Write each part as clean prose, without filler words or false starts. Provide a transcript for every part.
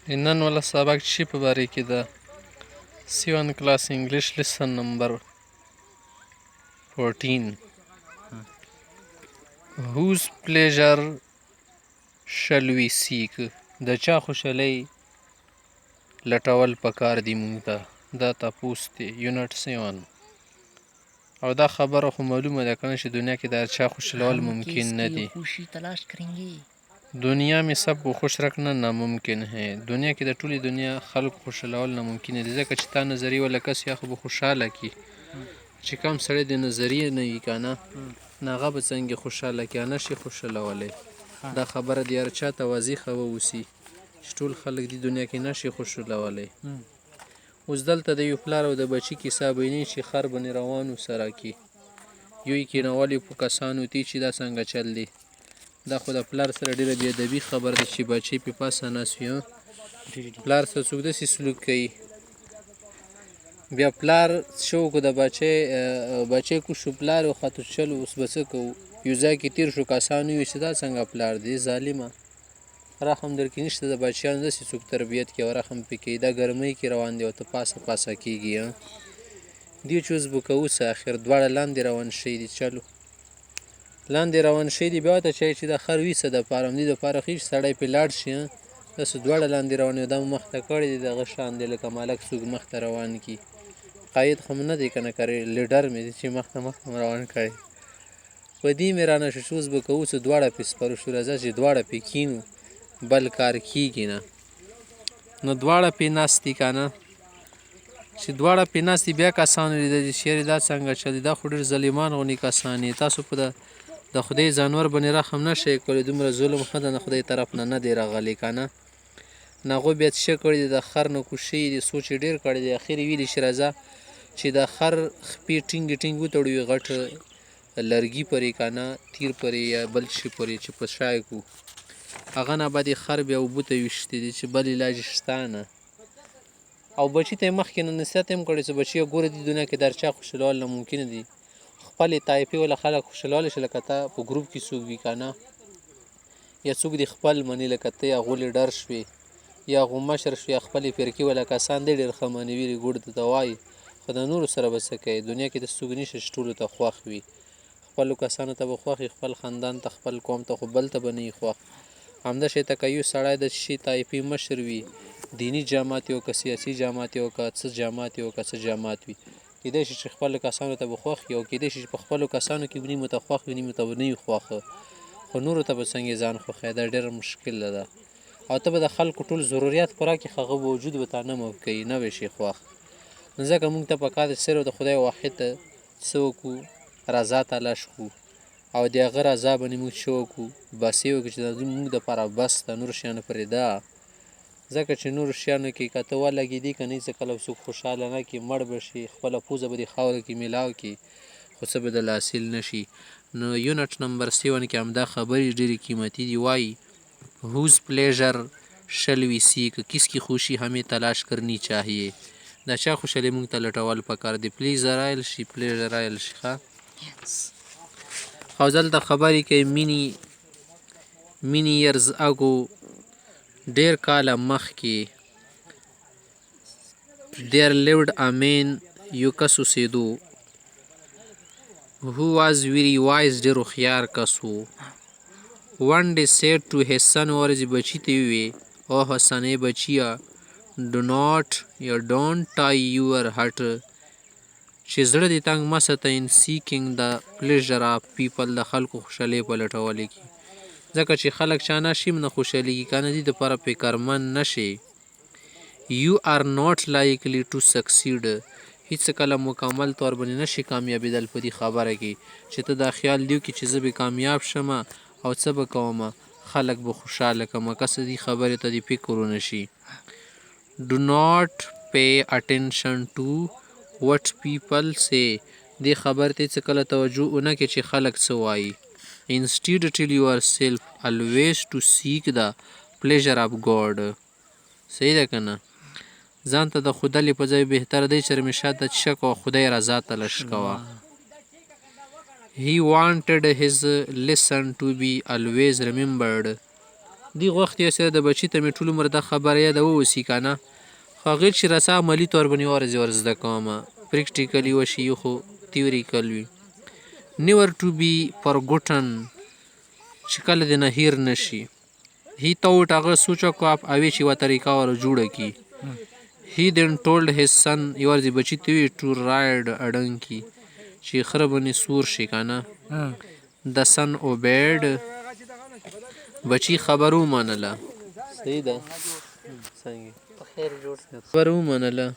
نن والا سبق چې په باره کې ده C1 class English lesson number 14 whose pleasure shall we seek د چا خوشحالۍ لټول پکار دي مونږ ته دا تپوس دی یونټ 7 او دا خبره خو معلومه ده کنه چې دنیا کې د هر چا خوشحالول ممکن نه دي دنیا में सबको खुश रखना नामुमकिन है दुनिया کې د ټولې دنیا خلق خوشحالول ناممکن دي ځکه چې تا نظریه ولا کس یا خو به خوشحاله کی چې کوم سړی د نظریه نه وي کنه هغه به څنګه خوشحاله کی نه شي خوشحالولی دا خبره د هر چا ته واضحه واوسي چې ټول خلک د دنیا کې نشي خوشحالولی اوس دلته د یو پلار او د بچي کیسه بیني چې خر بنې روانو سره کی یو یې کېنولي په کسانو تی چې دا څنګه چل دی دا خو د پلار سره ډېره بې ادبي خبره ده چې بچی پې پاسه ناست وي پلار سره څوک داسې سلوک کوي بیا پلار څه وکړو د بچی کوشو پلار وخواتو چلو اوس به څه کوو یو ځای کې تېر شو کسان وویل چې دا څنګه پلار دی ظالمه رحم در کې نشته د بچیانو داسې څوک تربیت کوي او رحم پې کوي دا ګرمۍ کې روان دی او ته پاسه کېږي دې چې اوس به کوو څه اخر دواړه لاندې روان شوي دي چلو لاندې روان شوي دي بیا ورته چایي چې دا خر وي څه دپاره همدې دپاره ښي چې سړی پرې لاړ شي داسې دواړه لاندې روان دي دا مو مخته کړی دی دغه شان دی لکه ملک څوک مخته روان کي قاید خو نه دی که نه کرې لیډر مې دی چې مخته روان کړی په دې مې رانه شو چې اوس به کوو څه دواړه پې سپرو شو راځه چې دواړه پې کینو بل کار کېږي نه نو دواړه پې ناست دي که نه چې دواړه پې ناست دي بیا کسانو لیده چې چېرې دا څنګه چل دا خو ډېر ظالمان غوندې کسان دي تاسو په د خدای ځانور باندې رحم نه شئ کولی دومره ظلم ښه ده د خدای طرف نه دی راغلی که نه هغوی بیا څه کړي دي د خر نه کوشي دي سوچ یې ډېر کړی دی اخر یې ویلي چې راځه چې د خر خپې ټینګې وتړو غټ لرګي پرې که نه تیر پرې یا بل شي پرې چې په شا یې کړو هغه نه بعد یې خر بیا اوبو ته ویشتې دي چې بل علاج شته نه او بچي ته یې مخکې نه نصیحت هم کړی چې بچیه ګوره دې دنیا کې د هر چا خوشحالول ناممکنه دي خپلې طایفې ولا خلک خوشحالولی شي لکه ته په ګروپ کې څوک وي که نه یا څوک دې خپل مني لکه ته یا هغو لیډر شوې یا هغو مشر شوې یا خپلې فرقې ولا کسان دی ډېر ښه مني ویلي ګوډ ته وایي خو د نورو سره به څه کوي دنیا کې د څوک نشته چې ټولو ته خوښ وي خپلو کسانو ته به خوښ وي خپل خاندان ته خپل قوم ته خو بل ته به نه وي خوښ همدا شی ته که یو سړی د شي طایفې مشر وي دیني جماعت یو که سیاسي جماعت یو که څه جماعت یو که څه جماعت وي کېدای شي چې خپلو کسانو ته به خوښ وي او کېدای شي چې په خپلو کسانو کې نیمو ته خوښ وي نیمو ته به نه وي خوښه خو نورو ته به څنګه ځان خوښوي دا ډېره مشکله ده او ته به د خلکو ټول ضرورت پوره کړي هغه وجود به تا نه مف کوي نه به شي خوښ نو ځکه مونږ ته پکار ده صرف د خدای واحد ته څه وکړو رضا تلاش کړو او د هغه رضا باندې مونږ څه وکړو بس یې وکړو چې مونږ دپاره بس ده نور شیانو پرېږده ځکه چې نورو شیانو کې که ته ولګېدې که نه څه کله څوک خوشحاله نه کړي مړ به شي خپله پوزه به دې خاوره کې میلاو کړي خو څه به دله حاصل نه شي نو یونټ نمبر 7 کې همدا خبرې ډېرې قیمتي دي وایي whose pleasure shall we seek کس کی خوشی ہمیں تلاش کرنی چاہیے دا چا خوشحالي مونږ ته لټول پکار دی پلیزر آیل شي پلیزر آیل شي ښه او دلته خبرې کوي مینی ایرز اگو ډېر کاله مخکې there lived a man یو کس اوسېدو who was very wise ډېر هوښیار کس و one day said to his son ورځې بچي ته وویې او حسنې بچیه don't tie your heart چې زړه دې تنګ مه ساته in seeking the pleasure of people د خلکو خوشحالۍ په لټولو کې ځکه چې خلک چا نه شي نه خوشحالېږي که نه دې دپاره فکرمند نه شي you are not likely to succeed هیڅ کله مکمل طور باندې نشي کامیابېدل په دې خبره کې چې ته دا خیال دی وکړې چې زه به کامیاب شم او څه به کومه خلک به خوشحاله کړم که څه دې خبرې ته دې فکر ونه شي do not pay attention to what people say دې خبرې ته څه کله توجه ونه کړې چې خلک څه وایي instead tell yourself always to seek the pleasure of God صحیح ده که نه ځان ته د خدای په ځای بهتر دی چې همیشه د شک او خدای رضا تلاش کوه he wanted his lesson to be always remembered دې وخت یې سره د بچي ته مې ټول عمر دا خبره یاده واوسي که نه خو هغې چې راسه عملي طور باندې ورځې ور زده کومه پریکټیکلي وشي خو تیوریکل وي never to be forgotten چې کله دې نه هیر نه شي he thought هغه سوچ وکړه اوې چې یوه طریقه ور جوړه کړي he then told his son یو ورځې بچي ته وویل to ride a donkey چې خره باندې سور شي که نه the son obeyed بچي خبره ومنله صحیح ده خبره ومنله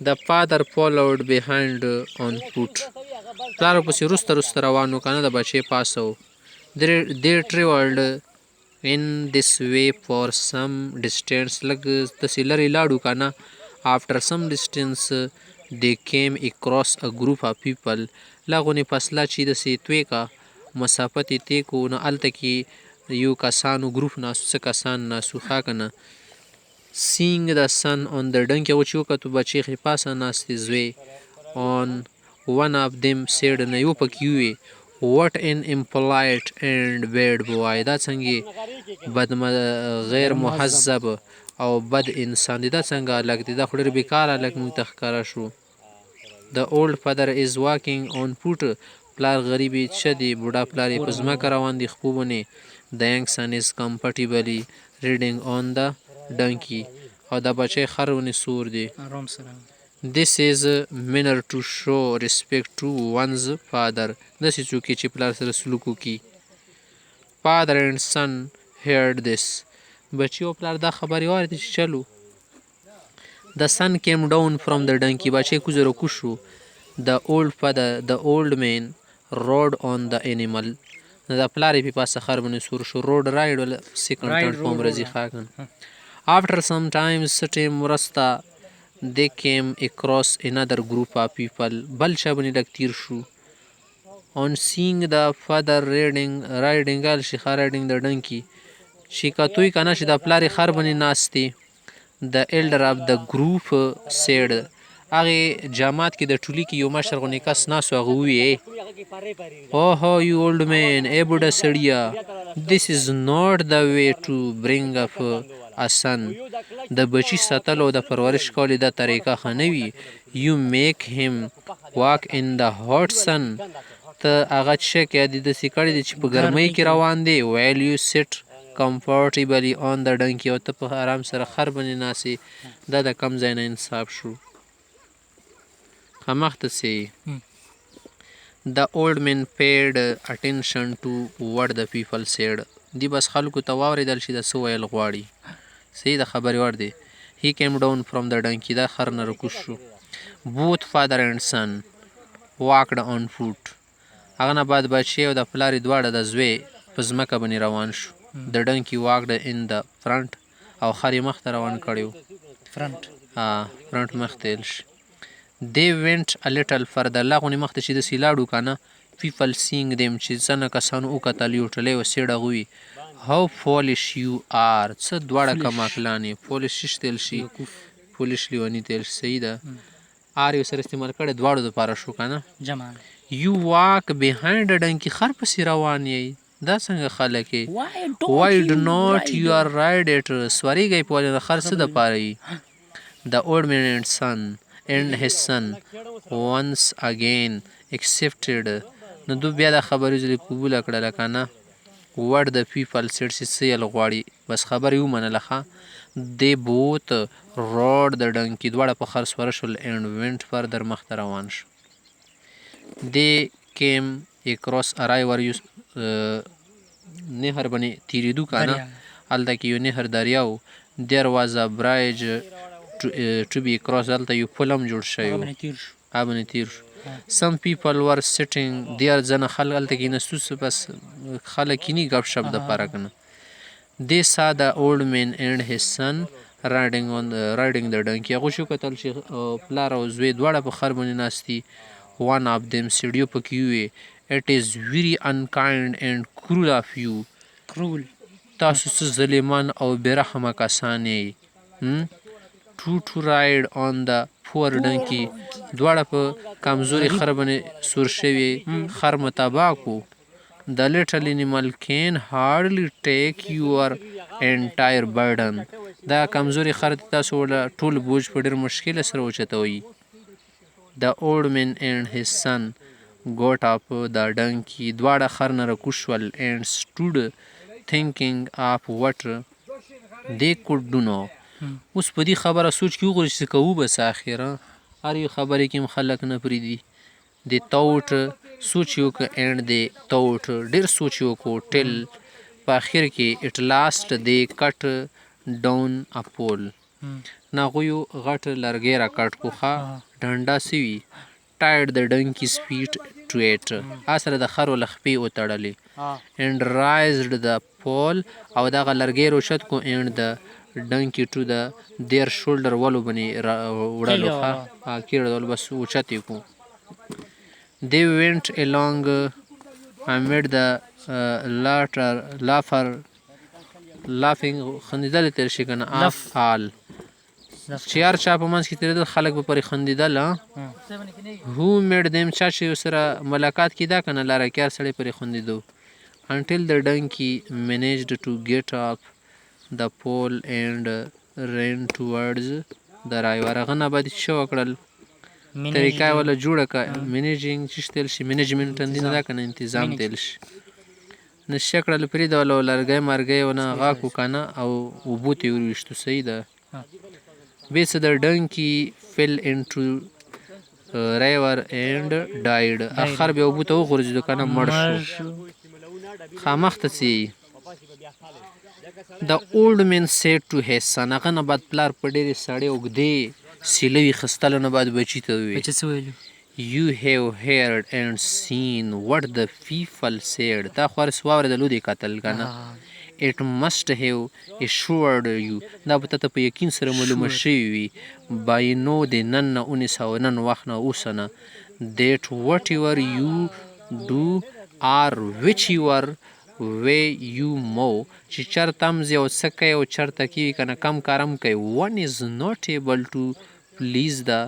The father followed behind on foot پلار پسې وروسته وروسته روان و که نه د بچې پاسه و they traveled in this way for some distance لږ داسې لرې لاړو که نه after some distance they came across a group of people لا غونې فاصله چې داسې توی که مسافت یې طی کړو نو هلته کې یو کسانو ګروپ ناستو څه کسان ناستو ښه که نه seeing the son on the donkey هغو چې وکتو بچې ښې پاسه ناستې زوی on one of them said نه یو پکې ووی what an impolite and bad boy دا څنګه غیر مهذب او بد انسان دی دا څنګه هلک دی دا خو ډېر بېکاره هلک موږ ته ښکاره شو the old father is walking on foot پلار غریب یې څه دی بوډا پلار یې په ځمکه روان دی خپو باندې the young son is comfortably riding on the donkey او دا بچی خر ونې سور دی this is manner to show respect to one's father داسې څوک چې پلار سره سلوک وکړي father and son heard this بچی او پلار دا خبرې واورېدې چې چلو the son came down from the donkey بچی کوزه راکوز شو the old man rode on the animal د پلار یې په پاسه خر باندې سور شو روډ راید ولا سیکنډ ټرن په امرزي خاکن after some time څه وروسته they came across another group of people بل چا باندې لږ تیر شو on seeing the father riding riding the donkey چې کتوی که نه چې د پلار یې خر باندې ناست دی the elder of the group said هغې جماعت کې د ټولي کې یو مشر غوندې کس ناست و هغه وویې oh you old man ای بوډه سړیه this is not the way to bring up a son د بچي ساتلو او د پرورش کولو دا طریقه ښه نه وي you make him walk in the hot sun ته هغه څه کې د داسې کړی دی چې په ګرمۍ کې روان دی while you sit comfortably on the donkey او ته په آرام سره خر باندې ناستې دا د کم ځای نه انصاف شو هماغته سې the old man paid attention to what the people said دی بس خلکو ته واورېدل چې د څه ویل غواړي صحیح د خبرې وړ دی he came down from the donkey دا خر نه راکوز شو both father and son walked on foot هغه نه بعد بچی او د پلار یې دواړه د زوی په ځمکه باندې روان شو the donkey walked in the front او خر یې مخ ته روان کړی و فرنټ مخ ته یې شي they went a little further لا غونې مخته چې داسې لاړو که نه people seeing them چې څنګه کسانو وکتل یو ټلی و سیډ هغوی how foolish you are څه دواړه کم عقلان یې فولش تیل شي فولش لیوني تیل شي صحیح ده آر یو سره استعمال کړی دواړو دپاره شو که نه you walk behind a donkey خر پسې روان یې دا څنګه خلک یې why do not you are ride it سوریږئ په ولې د خر څه دپاره یي the old man and his son once again accepted نو دو بیا دا خبرې زلې قبوله کړله که نه what the people said چې څه یې غواړي بس خبرې ومنله ښه they both rode the donkey دواړه په خر سوره شول and went further مخته روان شو they came across a river نهر باندې تیریدو که نه هلته کې یو نهر دریا و there was a bridge to be crossed هلته یو پل هم جوړ شوی و هغه باندې تیر شو some people were sitting there ځنه خلک هلته کېناستو بس خلک کیني ګپ شپ دپاره که نه they saw the old man and his son riding the donkey هغوی چې وکتل چې پلار او زوی دواړه په خر باندې ناست دي one of them said یو پکې وویې it is very unkind and cruel of you تاسو څه ظالمان او بېرحمه کسان یې to ride on the پور ډنکي دواړه په کمزوري خر باندې سور شوي خر متاباکو The little animal can hardly take your entire burden. دا کمزوري خر تاسو ټول بوج په ډېر مشکل سره اوچتوي. The old man and his son got up the donkey. دواړه خر نه راکوز شول and stood thinking of what they could do now. اوس په دې خبره سوچ کې وګورئ چې کوو بس اخره هر یو خبرې کې هم خلک نه پرېږدي. They thought سوچ یې وکړه and they thought ډېر سوچ یې وکړو till په اخر کې at last they cut down a pole. هغویو غټ لرګی را کټ کړو ښه ډنډه سوي tied the donkey's feet to it. سره د خرو له خپې وتړلې and raised the pole او دغه لرګی روشت کړو and the donkey to the their shoulder ولو باندې وړلو ښه کېږدول بس اوچت یې کړو. They went along amid the laughing خندېدل تېر شي که نه of all چې هر چا په منځ کې تېرېدل خلک به پرې خندېدل. who made them چا چې سره ملاقات کېده که نه لارکیار سړی پرې خندېدو. until the donkey managed to get up the pole and ran towards the river. هغه نه باید څه وکړل طریقه یې وله جوړه کړه منیجینګ چې تېل شي منیجمنټ اندینه ده که نه انتظام تېل شي نشه کړل پرېږده وله لرګی مرګی ونه غاکو که نه او اوبو ته یې ورویشتو صحیح ده. بیرته د donkey fell into river and died. اخر بیا اوبو ته وغورځېدو که نه مړ شو خامخ ته څه The old man said to his son. هغه نه بعد پلار په ډېرې سړې اوږدې سیلوي خستلو نه بعد بچي ته وویل You have heard and seen what the people said. تا خو هر څه واورېدل دې کتل که نه It must have assured you. دا به ته په یقین سره معلومه شوي وي by no د نن نه 1900 نن وخت نه اوسه نه that whatever you do or whichever way you move چې چېرته هم ځې او څه کوې او چېرته کې وي که نه کم کار هم کوې one is not able to please the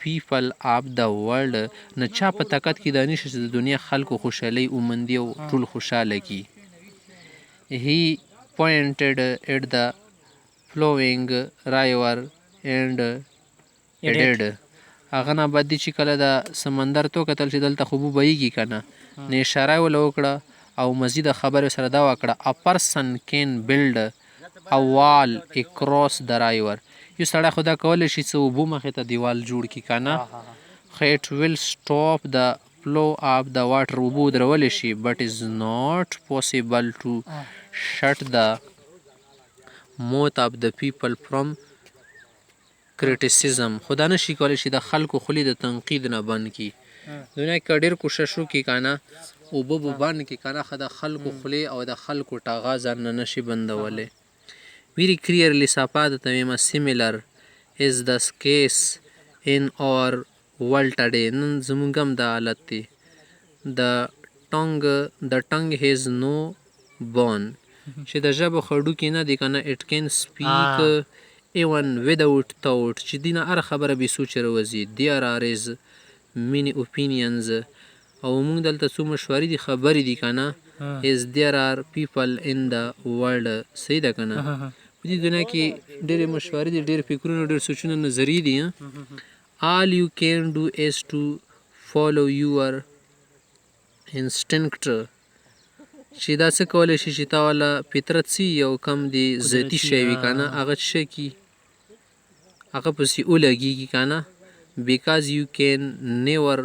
people of the world. نه چا په طاقت کې دا نشته چې د دنیا خلکو خوشحالۍ وموندي او ټول خوشحاله کړي. He pointed at the flowing river and added. هغه نه بعد چې کله د سمندر تو کتل چې دلته خو اوبه بهیږي که نه نه اشاره یې وله وکړه او مزید خبرې سره دا وکړه A person can build a wall across the river. یو سړی خو دا کولی شي څه اوبو مخې ته دیوال جوړ کړي که نه خو it will stop the flow of the water. اوبه ودرولی شي but is not possible to shut the mouth of the people from criticism. خو دا نشي کولی شي د خلکو خولې د تنقید نه بند کړي. دنیا کې که ډېر کوشش وکړي که نه اوبه به بند کړي که نه ښه د خلکو خولې او د خلکو ټاغا ځان نه نشي بندولی. Very clearly صفا د تمیم similar is the case in our world today. نن زمونږ هم دا حالت دی. The tongue has no bone. چې د ژبو خړوکې نه دی که نه it can speak even without thought. چې دې نه هر خبره بې سوچه راوځي. There are many opinions او موږ دلته څو مشورې دي خبرې دي که نه is there are people in the world. صحیح ده که نه په دې دنیا کې ډېرې مشورې دي ډېر فکرونه ډېر سوچونه نظریې دي. All you can do is to follow your instinct. چې دا څه کولی شي چې تا والا فطرت څه یو کم دی ذاتي شی وي که نه هغه څه کي هغه پسې ولګېږي که نه because you can never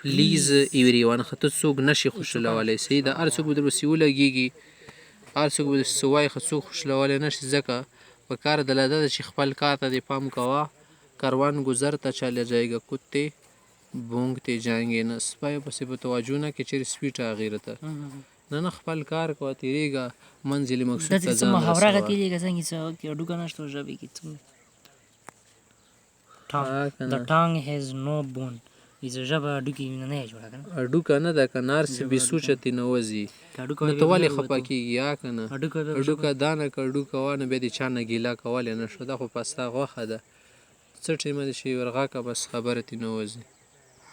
please everyone. خو ته څوک نشي خوشحالولی صحیح ده هر څوک به در پسې ولګېږي هر څوک به درسې وایي خو څوک خوشحالولی نشي ځکه په کار دله دا ده چې خپل کار ته دې پام کوه. کاروان گذر ته چله جایگه کتے بونگتے جائنگے نه سپای پسې په توجه نه کې چېرې سپي ټاغې راته نه خپل کار کوه تېرېږه منزل مقصود ته ځان محاوره هغه تېرېږه څنګه چې هډوکه نشته ژبې کې The tongue has no bone. ژبه هډوکې نه یې جوړه که نه هډوکه نه ده که نه هر څه بې سوچه ترې نه وځي نو ته ولې خفه کېږي یا که نه هډوکه دا نه که هډوکه وه نو بیا د چا نه ګیله کولی نه شو دا خو په ستا غوښه ده څه ټیمه دې چې ورغاکه بس خبره ترې نه وځي.